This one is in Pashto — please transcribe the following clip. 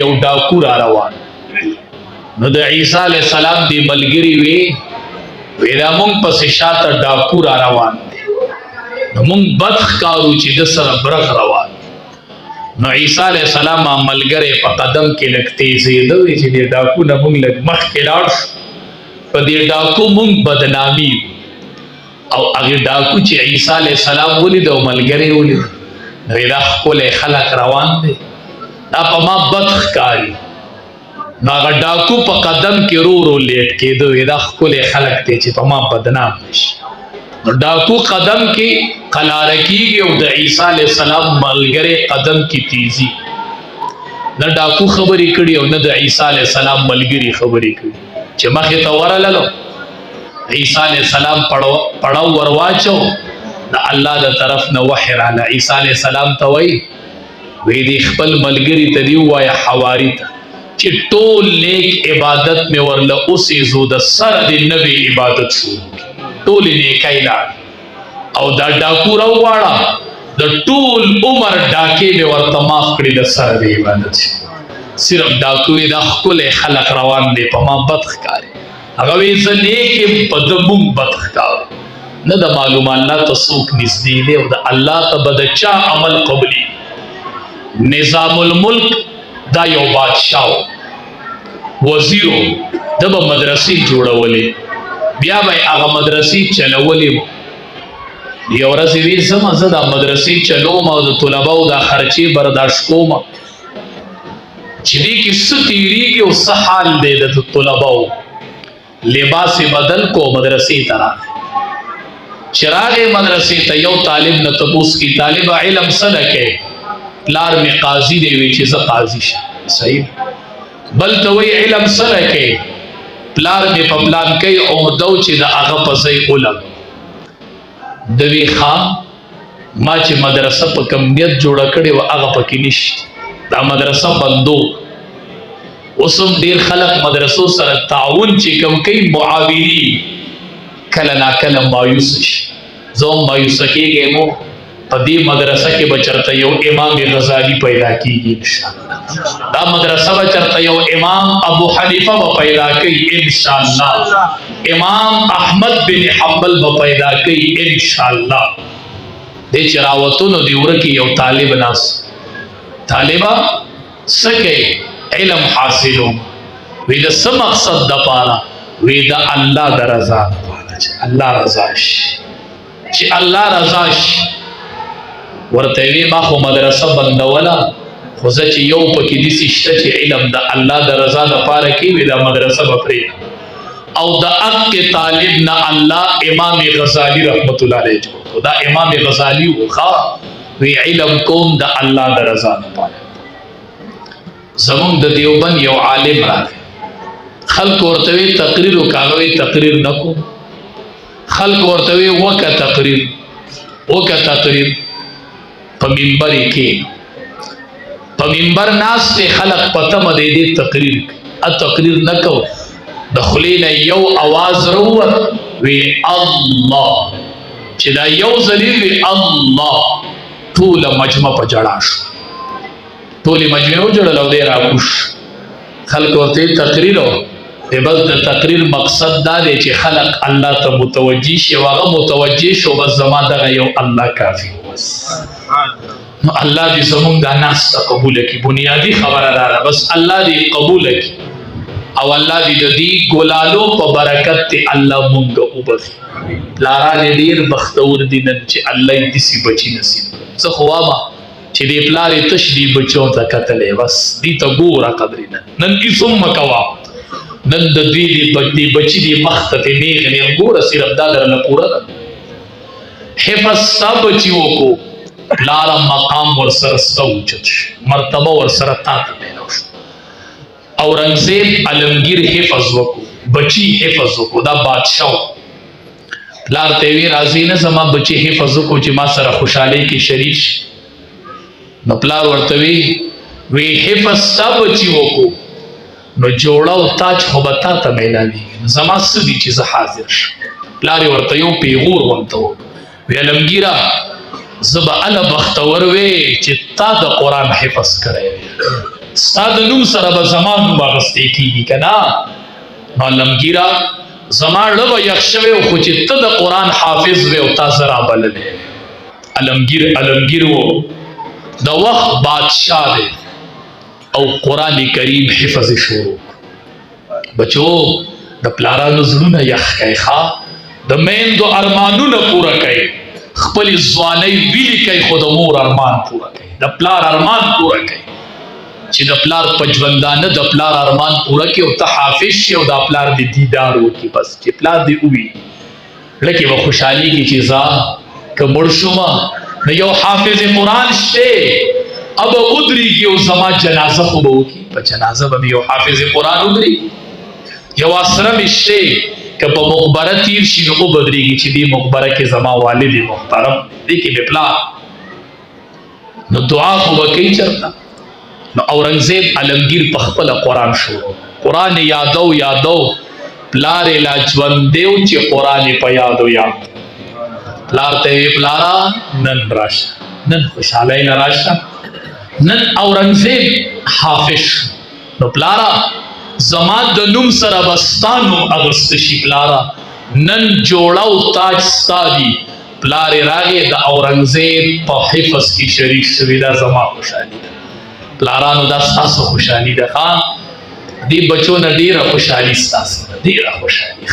یو ډاکو را روان نو د عیسی علیه السلام دی ملګري وی دا مونږ پسې شاته ډاکو را روان دی نو مونږ بد ښکارو چې د سره برغ روان نو عیسی علیه السلام ملګری په قدم کې لږ تیزېده وی چې دې ډاکو نه مونږ لږ مخکې لاړ شو په دې ډاکو مونږ بدنامي او هغې ډاکو چې عیسی علیه السلام ولید او ملګری ولید نو دا ښکلی خلک روان دی دا په ما بد ښکاري نو هغه ډاکو په قدم کې رو لیټ کېده وی دا ښکلی خلک دی چې په ما بدنام نشي نو ډاکو قدم کې قلاره کېږي او د عیسی علیه السلام ملګری قدم کې تیزي نه ډاکو خبرې کړي او نه د عیسی علیه السلام ملګري خبرې کړي چې مخې ته ورغللو عیسی علیه السلام پړاو ورواچو د الله د طرف نه وحی راغله عیسی علیه السلام ته وایي وی دی خپل ملګري ته دی ووایه حواري ته چې ټول نیک عبادت مې ورله اوسېزو د سره د نوې عبادت شروع کړي ټولې نیکۍ لاړې او دا ډاکو راوغواړه د ټول عمر ډاکې مې ورته معاف کړي د سره د عبادت صرف ډاکو یې دا ښکلی خلک روان دی په ما بد ښکاري هغه وی زه نیک یم په ده مونږ بد ښکارو نه د معلومه الله ته څوک نږدې دی او د الله ته به د چا عمل قبلي نظام الملک دا یو بادشاه وزیرو د به مدرسې جوړولې بیا به هغه مدرسې چلولې یو ورځ وی زما زه دا مدرسې چلوم او د طلباو دا خرچې برداشت کوم چې دې کې څه تېرېږي او څه حال دی د طلباو لباس بدل کو مدرسې ته راغی چې راغی مدرسې ته یو طالب نه تپوس کی طالب علم څه نه کوې پلار مې قاضي دی وی چې زه قاضي شم صحیح بل ته وی علم څه نه کوې پلار مې په پلان کوي عمده چې د هغه په ځای علم د وی ښه ما چې مدرسه په کوم نیت جوړه کړې وه هغه پکې نشته دا مدرسه بندو اوس هم ډېر خلک مدرسو سره تعاون چې کوم کوي معاوني کله ناکله مایوس شي زه هم مایوسه کېږم په دې مدرسه کې به چېرته یو امام غزالي پیدا کېږي انشاءالله دا مدرسه به چېرته یو امام ابو حنیفه به پیدا کوي انشاءالله امام احمد بن حنبل به پیدا کوي انشاءالله دې چې راوتونو دې ورکې یو طالب ناست طالبه څه کوي علم حاصلو وی د څه مقصد دپاره وی د الله د رضا دپاره چې الله رضا شي چې الله رضا شي ورته وی ما خو مدرسه بندوله خو زه چې یو پکې داسې شته چې علم د الله د رضا دپاره کوي وی دا مدرسه به پرېږدم او د هغې طالب نه الله امام غزالي رحمت الله علیه جوړ کړو دا امام غزالي و ښه وی علم کوم د الله د رضا دپاره زمونږ د دیوبند یو عالم راغی خلک ورته وی تقریر وکړه وی تقریر نه کوم خلک ورته وی وکړه تقریر په منبر یې کښېنه په منبر ناست دی خلک په تمه دی دې تقریر کوي تقریر نه کوو د خولې نه یو اواز راووت وی الله چې دا یو ځلې وی الله ټوله مجمع په جړا شو ټولې مجمع وجړل او دی راکوش خلک ورته تقریر دی بس د تقریر مقصد دا دی چې خلق الله ته متوجه شي او هغه متوجه شو بس زما دغه یو الله کافي نو الله دې زمونږ دا ناسته قبوله کړي بنیادي خبره دا ده بس الله دې قبوله کړي او الله دې د دې ګلالو په برکت ته الله مونږ وبخي پلاران ډېر بختور دي نن چې الله یې داسې بچي نصیب کړي زه خو وایم چې دې پلار یې تش دې بچو ته کتلی بس دې ته ګوره قدرې نن هېڅ هم مه کوه نن د دې بچي دې مخ ته ترې نیغ ګوره صرف دا درله پوره ده حفظ ستا بچي وکړو پلاره مقام ورسره ستا اوچت شو مرتبه ورسره تا ته میلاو شو اورنګزیب عالمګیر حفظ وکړو بچي حفظ وکړو دا بادشاه پلار ته وی راځي نه زما بچي حفظ وکړو چې ما سره خوشحالۍ کې شریک شي نو پلار ورته وی حفظ ستا بچي وکړو نو جوړه او تاج خو به تا ته میلاویږي زما څه دي چې زه حاضر شم پلار یې ورته یو پیغور ورته وی عالمګیره زه به هله بختور وی چې تا د قرآن حفظ کړی ستا د نوم سره به زما نوم اخیستی کېږي که نه؟ نو عالمګیره زما زړه به یخ شوی و، خو چې ته د قرآن حافظ وې او تا زه رابللی. عالمګیر و، د وخت بادشاه دی او قرآن کریم حفظ شروع. بچو د پلارانو زړونه یخ کوي، د میندو ارمانونه پوره کوي، خپل ځوانۍ ویلې کوي، خو د مور ارمان پوره کوي، د پلار ارمان پوره کوي. چې د پلار په ژوندانه د پلار ارمان پوره کړي او ته حافظ شي او د پلار د دیدار وکړي. بس چې پلار دې ووي زړه کې به خوشحالي کې چې زه که مړ شومه نو یو حافظ قرآن شته اب ودرېږي او زما جنازه خو به وکړي، په جنازه به مې یو حافظ قرآن ودرېږي. یو اسره مې شته که په مقبره تیر شي نو وبدرېږي چې دې مقبره کې زما والد محترم دې کې مې پلار، نو دعا خو به کوي چېرته. نو اورنګزیب عالمګیر په خپله قرآن شروع، قرآن یادو پلار یې لا ژوندی و چې قرآن یې په یادو یاد. پلار ته یې پلاره نن راشه، نن خوشحالی نه راشه. نن اورنګزیب حافظ شو. نو پلاره زما د نوم سره به ستا نوم اخیسته شي. پلاره نن جوړه او تاج ستا دي. پلار یې راغی د اورنګزیب په حفظ کې شریک شوي. دا زما خوشحالي ده. پلارانو دا ستاسو خوشحالي ده. دې بچو نه ډېره خوشحالي ستاسو ده، ډېره خوشحالي.